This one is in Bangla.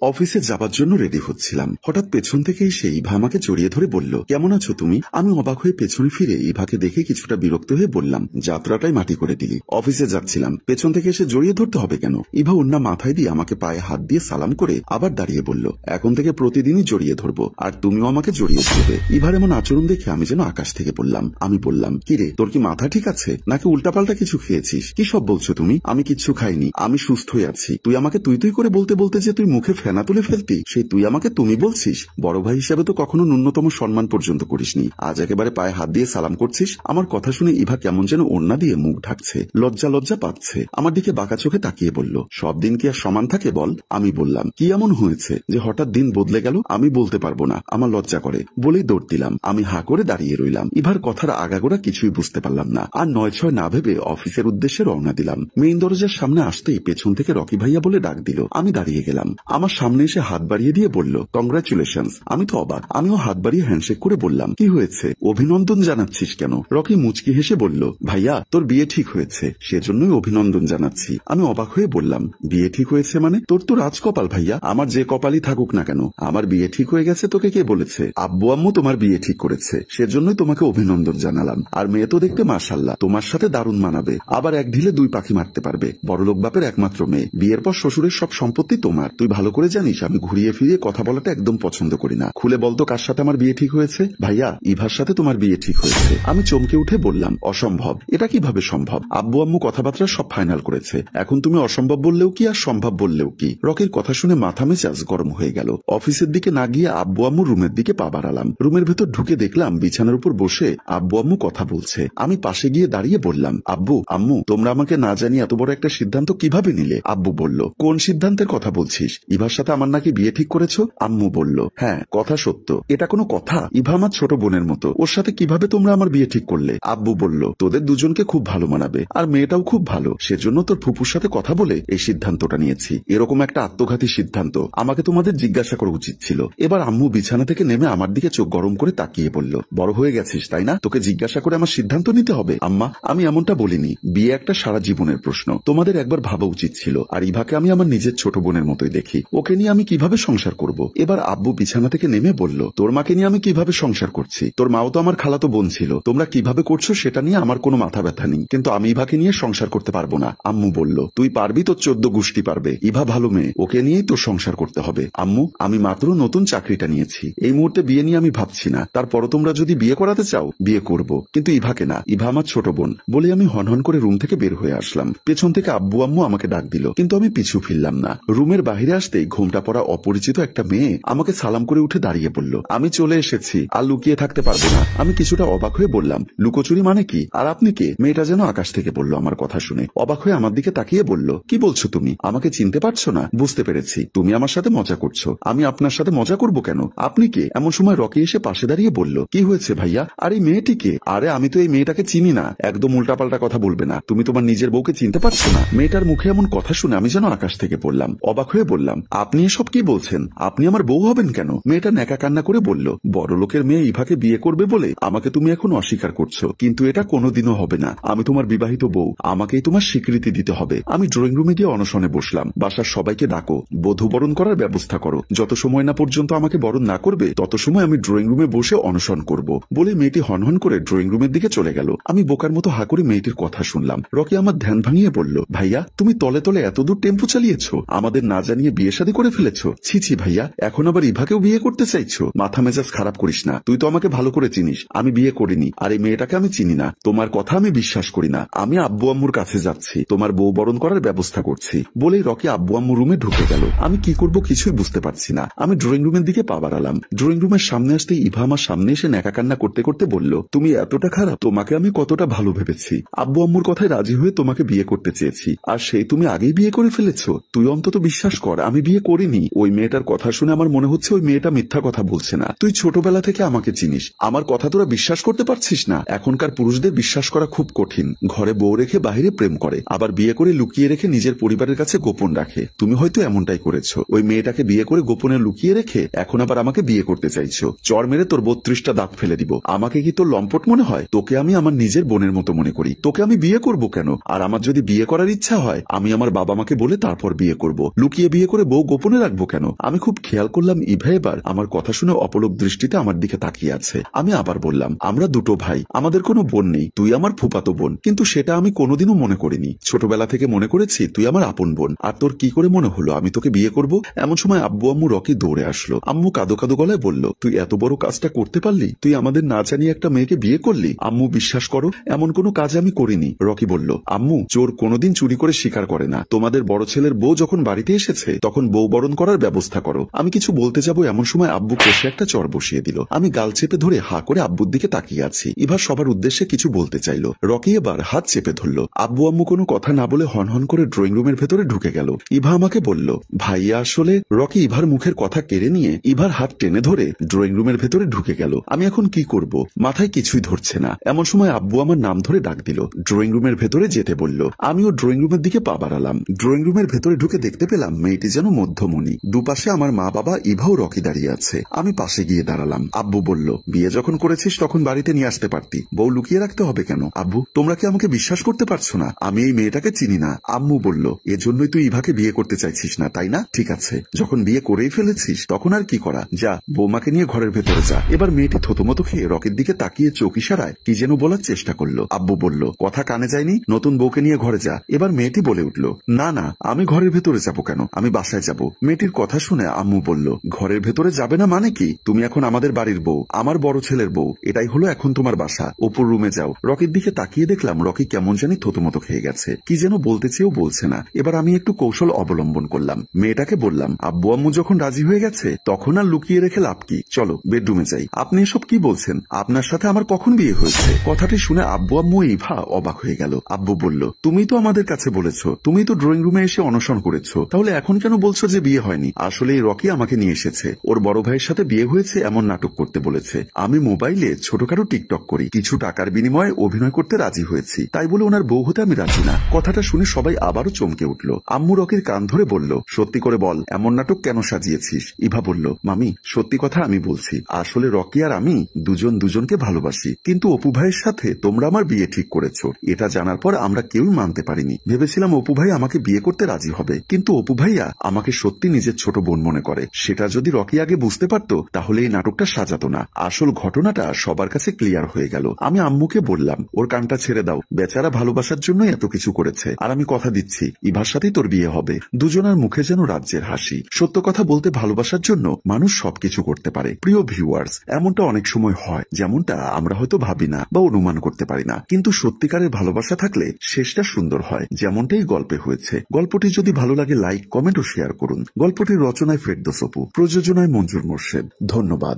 অফিসে যাবার জন্য রেডি হচ্ছিলাম, হঠাৎ পেছন থেকে এসে ইভা আমাকে জড়িয়ে ধরে বলল, কেমন আছো তুমি? আমি অবাক হয়ে পেছনে ফিরে ইভাকে দেখে কিছুটা বিরক্ত হয়ে বললাম, যাত্রাটাই মাটি করে দিলি। অফিসে যাচ্ছিলাম, পেছন থেকে এসে জড়িয়ে ধরতে হবে কেন? ইভা ওন্না মাথায় দিয়ে আমাকে পায়ে হাত দিয়ে সালাম করে আবার দাঁড়িয়ে বলল, এখন থেকে প্রতিদিনই জড়িয়ে ধরবো, আর তুমিও আমাকে জড়িয়ে ধরবে। ইভার এমন আচরণ দেখে আমি যেন আকাশ থেকে পড়লাম। আমি বললাম, কিরে, তোর কি মাথা ঠিক আছে নাকি উল্টাপাল্টা কিছু খেয়েছিস? কি সব বলছো তুমি? আমি কিচ্ছু খাইনি, আমি সুস্থই আছি। তুই আমাকে তুই তুই করে বলতে বলতে যে তুই মুখে ফেনা তুলে ফেলতি, সেই তুই আমাকে তুমি বলছিস? বড় ভাই হিসেবে তো কখনো ন্যূনতম সম্মান পর্যন্ত করিসনি, আজ একেবারে পায়ে হাত দিয়ে সালাম করছিস। আমার কথা শুনে ইভা কেমন যেন ওড়না দিয়ে মুখ ঢাকছে, লজ্জা লজ্জা পাচ্ছে। আমার দিকে বাঁকা চোখে তাকিয়ে বলল, সব দিন কি আর সমান থাকে বল? আমি বললাম, কি এমন হয়েছে যে হঠাৎ দিন বদলে গেল? আমি বলতে পারবো না, আমার লজ্জা করে বলেই দৌড় দিলাম। আমি হা করে দাঁড়িয়ে রইলাম। ইভার কথার আগাগোড়া কিছুই বুঝতে পারলাম না, আর ৯-৬ না ভেবে অফিসের উদ্দেশ্যে রওনা দিলাম। মেইন দরজার সামনে আসতেই পেছন থেকে রকি ভাইয়া বলে ডাক দিল। আমি দাঁড়িয়ে গেলাম। আমার সামনে এসে হাত বাড়িয়ে দিয়ে বলল, কংগ্রাচুলেশনস। আমি তো অবাক। আমিও হাত বাড়িয়ে হ্যান্ডশেক করে বললাম, কি হয়েছে? অভিনন্দন জানাচ্ছিস কেন? রকি মুচকি হেসে বলল, ভাইয়া তোর বিয়ে ঠিক হয়েছে, সেজন্যই অভিনন্দন জানাচ্ছি। আমি অবাক হয়ে বললাম, বিয়ে ঠিক হয়েছে মানে? তোর তো রাজকপাল ভাইয়া, আমার যে কপালই থাকুক না কেন, আমার বিয়ে ঠিক হয়ে গেছে তোকে কে বলেছে? আব্বু আম্মু তোমার বিয়ে ঠিক করেছে, সেজন্যই তোমাকে অভিনন্দন জানালাম। আর মেয়ে তো দেখতে মাশাআল্লাহ, তোমার সাথে দারুণ মানাবে, আবার এক ঢিলে দুই পাখি মারতে পারবে। বড়লোক বাপের একমাত্র মেয়ে, বিয়ের পর শ্বশুরের সব সম্পত্তি তোমার। তুই ভালো করে জানিস আমি ঘুরিয়ে ফিরিয়ে কথা বলাটা একদম পছন্দ করি না। খুলে বলতো কার সাথে আমার বিয়ে ঠিক হয়েছে? ভাইয়া, ইভার সাথে তোমার বিয়ে ঠিক হয়েছে। আমি চমকে উঠে বললাম, অসম্ভব, এটা কিভাবে সম্ভব? আব্বু আম্মু কথাবার্তা সব ফাইনাল করেছে, এখন তুমি অসম্ভব বললেও কি আর সম্ভব বললেও কি? রকির কথা শুনে মাথা মেজাজ গরম হয়ে গেল। অফিসের দিকে না গিয়ে আব্বু আম্মু রুমের দিকে পা বাড়ালাম। রুমের ভেতর ঢুকে দেখলাম বিছানার উপর বসে আব্বু আম্মু কথা বলছে। আমি পাশে গিয়ে দাঁড়িয়ে বললাম, আব্বু আম্মু, তোমরা আমাকে না জানিয়ে এত বড় একটা সিদ্ধান্ত কিভাবে নিলে? আব্বু বলল, কোন সিদ্ধান্তের কথা বলছিস? ইভার সাথে আমার নাকি বিয়ে ঠিক করেছো? আম্মু বলল, হ্যাঁ, কথা সত্য। এটা কোনো কথা? ইভা আমার ছোট বোনের মতো, ওর সাথে কিভাবে তোমরা আমার বিয়ে ঠিক করলে? আব্বু বলল, তোদের দুজনকে খুব ভালো মানাবে, আর মেয়েটাও খুব ভালো, সেজন্য তোর ফুপুর সাথে কথা বলে এই সিদ্ধান্তটা নিয়েছি। এরকম একটা আত্মঘাতী সিদ্ধান্ত আমাকে তোমাদের জিজ্ঞাসা করা উচিত ছিল। এবার আম্মু বিছানা থেকে নেমে আমার দিকে চোখ গরম করে তাকিয়ে বলল, বড় হয়ে গেছিস তাই না? তোকে জিজ্ঞাসা করে আমার সিদ্ধান্ত নিতে হবে? আম্মা, আমি এমনটা বলিনি। বিয়ে একটা সারা জীবনের প্রশ্ন, তোমাদের একবার ভাবা উচিত ছিল। আর ইভাকে আমি আমার নিজের ছোট বোনের মতোই দেখি, ওকে নিয়ে আমি কিভাবে সংসার করব? এবার আব্বু বিছানা থেকে নেমে বলল, তোর মাকে নিয়ে আমি কিভাবে সংসার করছি? তোর মাও তো আমার খালাতো বোন ছিল, তোমরা কিভাবে করছো সেটা নিয়ে আমার কোনো মাথা ব্যথা নেই, কিন্তু আমি ইভাকে নিয়ে সংসার করতে পারবো না। আম্মু বলল, তুই পারবি, তোর 14 গোষ্ঠী পারবে। ইভা ভালো মেয়ে, ওকে নিয়েই তোর সংসার করতে হবে। আম্মু, আমি মাত্র নতুন চাকরিটা নিয়েছি, এই মুহূর্তে বিয়ে নিয়ে আমি ভাবছি না। তারপরও তোমরা যদি বিয়ে করাতে চাও বিয়ে করব, কিন্তু ইভাকে না, ইভা আমার ছোট বোন। বলে আমি হনহন করে রুম থেকে বের হয়ে আসলাম। পেছন থেকে আব্বু আম্মু আমাকে ডাক দিল, কিন্তু আমি পিছু ফিরলাম না। রুমের বাহিরে আসতেই ঘোমটা পড়া অপরিচিত একটা মেয়ে আমাকে সালাম করে উঠে দাঁড়িয়ে বলল, আমি চলে এসেছি, আর লুকিয়ে থাকতে পারবো না। আমি কিছুটা অবাক হয়ে বললাম, লুকোচুরি মানে কি? আর আপনি কে? মেয়েটা যেন আকাশ থেকে বলল আমার কথা শুনে। অবাক হয়ে আমার দিকে তাকিয়ে বলল, কি বলছো তুমি? আমাকে চিনতে পারছো না? বুঝতে পেরেছি, তুমি আমার সাথে মজা করছো। আমি আপনার সাথে মজা করব কেন? আপনি কে? এমন সময় রকি এসে পাশে দাঁড়িয়ে বলল, কি হয়েছে ভাইয়া? আর এই মেয়েটিকে? আরে আমি তো এই মেয়েটাকে চিনি না। একদম উল্টাপাল্টা কথা বলবে না, তুমি তোমার নিজের বউকে চিনতে পারছো না? মেয়েটার মুখে এমন কথা শুনে আমি যেন আকাশ থেকে পড়লাম। অবাক হয়ে বললাম, আপনি এসব কি বলছেন? আপনি আমার বউ হবেন কেন? মেয়েটা ন্যাকা কান্না করে বলল, বড় লোকের মেয়ে ইভাকে বিয়ে করবে বলে আমাকে তুমি এখন অস্বীকার করছো, কিন্তু এটা কোনোদিনও হবে না। আমি তোমার বিবাহিত বউ, আমাকেই তোমার স্বীকৃতি দিতে হবে। আমি ড্রয়িং রুমে গিয়ে অনশনে বসলাম। বাসার সবাইকে ডাকো, বধূ বরণ করার ব্যবস্থা করো। যত সময় না পর্যন্ত আমাকে বরণ না করবে তত সময় আমি ড্রয়িং রুমে বসে অনশন করব। বলে মেয়েটি হনহন করে ড্রয়িং রুমের দিকে চলে গেল। আমি বোকার মতো হা করে মেয়েটির কথা শুনলাম। রকি আমার ধ্যান ভাঙিয়ে বলল, ভাইয়া, তুমি তলে তলে এতদূর টেম্পো চালিয়েছো, আমাদের না জানিয়ে বিয়ে শাদী করে ফেলেছো। ছি ছি ভাইয়া, এখন আবার ইভাকেও বিয়ে করতে চাইছো? মাথা মেজাজ খারাপ করিস না, তুই তো আমাকে ভালো করে চিনিস। আমি বিয়ে করিনি, আর এই মেয়েটাকে আমি চিনি না। তোমার কথা আমি বিশ্বাস করি না। আমি আব্বু আম্মুর কাছে যাচ্ছি, তোমার বউ বরণ করার ব্যবস্থা করছি। বলেই রকি আব্বু আম্মু রুমে ঢুকে গেল। আমি কি করব কিছুই বুঝতে পারছি না। আমি ড্রয়িং রুমের দিকে পা বাড়ালাম। ড্রয়িং রুমের সামনে আসতে ইভা আমার সামনে এসে ন্যাকা কান্না করতে করতে বলল, তুমি এতটা খারাপ? তোমাকে আমি কতটা ভালো ভেবেছি। আব্বু আম্মুর কথায় রাজি হয়ে তোমাকে বিয়ে করতে চেয়েছি, আর সেই তুমি আগেই বিয়ে করে ফেলেছো। তুই অন্তত বিশ্বাস কর আমি বিয়ে করিনি। ওই মেয়েটার কথা শুনে আমার মনে হচ্ছে ওই মেয়েটা মিথ্যা কথা বলছে না। তুই ছোটবেলা থেকে আমাকে চিনিস, আমার কথা তোরা বিশ্বাস করতে পারছিস না? এখনকার পুরুষদের বিশ্বাস করা খুব কঠিন। ঘরে বউ রেখে বাইরে প্রেম করে, আবার বিয়ে করে লুকিয়ে রেখে নিজের পরিবারের কাছে গোপন রাখে। তুমি হয়তো এমনটাই করেছো। ওই মেয়েটাকে বিয়ে করে গোপনে লুকিয়ে রেখে এখন আবার আমাকে বিয়ে করতে চাইছো। চর মেরে তোর 32টা দাঁত ফেলে দিব। আমাকে কি তোর লম্পট মনে হয়? তোকে আমি আমার নিজের বোনের মতো মনে করি। তোকে আমি বিয়ে করব কেন? আর আমার যদি বিয়ে করার ইচ্ছা হয় আমি আমার বাবা মাকে বলে তারপর বিয়ে করব। লুকিয়ে বিয়ে করে বউ গোপনে রাখবো কেন? আমি খুব খেয়াল করলাম ইভা এবার আমার কথা শুনে অপলক দৃষ্টিতে আমার দিকে তাকিয়ে আছে। আমি আবার বললাম, আমরা দুটো ভাই, আমাদের কোনো বোন নেই, তুই আমার ফুফাতো বোন। কিন্তু সেটা আমি কোনোদিনও মনে করিনি। ছোটবেলা থেকে মনে করেছি তুই আমার আপন বোন। আর তোর কি করে মনে হলো আমি তোকে বিয়ে করব? এমন সময় আব্বু আম্মু রকি দৌড়ে আসলো। আম্মু কাঁদো কাঁদো গলায় বলল, তুই এত বড় কাজটা করতে পারলি? তুই আমাদের না জানিয়ে একটা মেয়েকে বিয়ে করলি? আম্মু, বিশ্বাস করো, এমন কোনো কাজ আমি করিনি। রকি বলল, আম্মু, চোর কোনোদিন চুরি করে স্বীকার করে না। তোমাদের বড় ছেলের বউ যখন বাড়িতে এসেছে তখন বউ বরণ করার ব্যবস্থা করো। আমি কিছু বলতে যাবো এমন সময় আব্বু কষে একটা চর বসিয়ে দিল। আমি গাল চেপে ধরে হা করে আব্বুর দিকে তাকিয়ে আছি। ইভা সবার উদ্দেশ্যে কিছু বলতে চাইলো। রকি এবার হাত চেপে ধরল। আব্বু আম্মু কোনো কথা না বলে হনহন করে ড্রয়িং রুমের ভেতরে ঢুকে গেল। ইভা আমাকে বলল, ভাইয়া আসলে। রকি ইভার মুখের কথা কেড়ে নিয়ে ইভার হাত টেনে ধরে ড্রয়িং রুমের ভেতরে ঢুকে গেল। আমি এখন কি করব, মাথায় কিছুই ধরছে না। এমন সময় আব্বু আমার নাম ধরে ডাক দিল, ড্রয়িং রুমের ভেতরে যেতে বলল। আমিও ড্রয়িং রুমের দিকে পা বাড়ালাম। ড্রয়িং রুমের ভেতরে ঢুকে দেখতে পেলাম মেয়েটি যেন মধ্যমণি। দুপাশে আমার মা, বাবা, ইভা ও রকি দাঁড়িয়ে আছে। আমি পাশে গিয়ে দাঁড়ালাম। আব্বু বলল, বিয়ে যখন করেছিস তখন বাড়িতে নিয়ে আসতে পারতি, বউ লুকিয়ে রাখতে হবে কেন? আব্বু, তোমরা কি আমাকে বিশ্বাস করতে পারছো না? আমি এই মেয়েটাকে চিনি না। আম্মু বলল, এজন্যই তুই ইভাকে বিয়ে করতে চাইছিস না, তাই না? ঠিক আছে, যখন বিয়ে করেই ফেলেছিস তখন আর কি করা, যা বৌমাকে নিয়ে ঘরের ভেতরে যা। এবার মেয়েটি থতমত খেয়ে রকির দিকে তাকিয়ে চোখ ইশারায় কি যেন বলার চেষ্টা করলো। আব্বু বলল, কথা কানে যায়নি, নতুন বউকে নিয়ে ঘরে যা। এবার মেয়েটি বলে উঠল, না না, আমি ঘরের ভেতরে যাবো কেন, আমি বাসায় যাব। মেয়েটির কথা শুনে আম্মু বলল, ঘরের ভেতরে যাবে না মানে কি? তুমি এখন আমাদের বাড়ির বউ, আমার বড় ছেলের বউ, এটাই হলো এখন তোমার বাসা। ওপর রুমে যাও। রকির দিকে তাকিয়ে দেখলাম রকি কেমন জানি থতমত খেয়ে গেছে, কি যেন বলতে চেয়েও বলছে না। এবার আমি একটু কৌশল অবলম্বন করলাম। মেয়েটাকে বললাম, আব্বু আম্মু যখন রাজি হয়ে গেছে তখন আর লুকিয়ে রেখে লাভ কি, চলো বেডরুমে যাই। আপনি এসব কি বলছেন? আপনার সাথে আমার কখন বিয়ে হয়েছে? কথাটি শুনে আব্বু আম্মু ইভা অবাক হয়ে গেল। আব্বু বলল, তুমি তো আমাদের কাছে বলেছ, তুমি তো ড্রয়িং রুমে এসে অনশন করেছো, তাহলে এখন কেন বলছো যে বিয়ে হয়নি? আসলে এই রকি আমাকে নিয়ে এসেছে, ওর বড় ভাইয়ের সাথে বিয়ে হয়েছে এমন নাটক করতে বলেছে। আমি মোবাইলে ছোটখাটো টিকটক করি, কিছু টাকার বিনিময়ে অভিনয় করতে রাজি হয়েছি, তাই বলে ওনার বউ হতে আমি রাজি না। কথাটা শুনে সবাই আবারও চমকে উঠল। আম্মু রকির কান ধরে বলল, সত্যি করে বল, এমন নাটক কেন সাজিয়েছিস? ইভা বলল, মামি, সত্যি কথা আমি বলছি, আসলে রকি আর আমি দুজন দুজনকে ভালোবাসি, কিন্তু অপু ভাইয়ের সাথে তোমরা আমার বিয়ে ঠিক করেছো। এটা জানার পর আমরা কেউই মানতে পারিনি। ভেবেছিলাম অপু ভাই আমাকে বিয়ে করতে রাজি হবে, কিন্তু অপু ভাইয়া আমাকে সত্যি নিজের ছোট বোন মনে করে। সেটা যদি রকি আগে বুঝতে পারতো তাহলে এই নাটকটা সাজাতো না। আসল ঘটনাটা সবার কাছে ক্লিয়ার হয়ে গেল। আমি আম্মুকে বললাম, ওর কানটা ছেড়ে দাও, বেচারা ভালোবাসার জন্য এত কিছু করেছে, আর আমি কথা দিচ্ছি ইভার সাথেই তোর বিয়ে হবে। দুজনের মুখে যেন রাজ্যের হাসি। সত্য কথা বলতে ভালোবাসার জন্য মানুষ সবকিছু করতে পারে। প্রিয় ভিউয়ার্স, এমনটা অনেক সময় হয় যেমনটা আমরা হয়তো ভাবি না বা অনুমান করতে পারি না, কিন্তু সত্যিকারের ভালোবাসা থাকলে শেষটা সুন্দর হয়, যেমনটাই গল্পে হয়েছে। গল্পটি যদি ভালো লাগে লাইক, কমেন্ট ও শেয়ার করুন। গল্পটির রচনায় ফেরদৌস অপু, প্রযোজনায় মঞ্জুর মোর্শেদ। ধন্যবাদ।